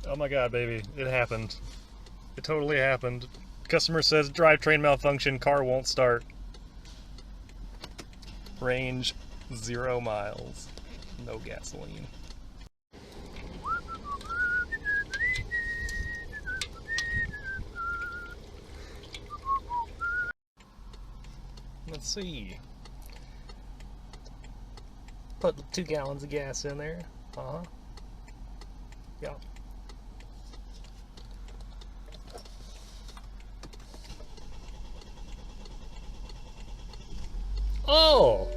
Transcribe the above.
Oh my god, baby. It happened. It totally happened. Customer says drivetrain malfunction, car won't start. Range 0 miles. No gasoline. Let's see. Put 2 gallons of gas in there. Uh-huh. Yeah. Oh!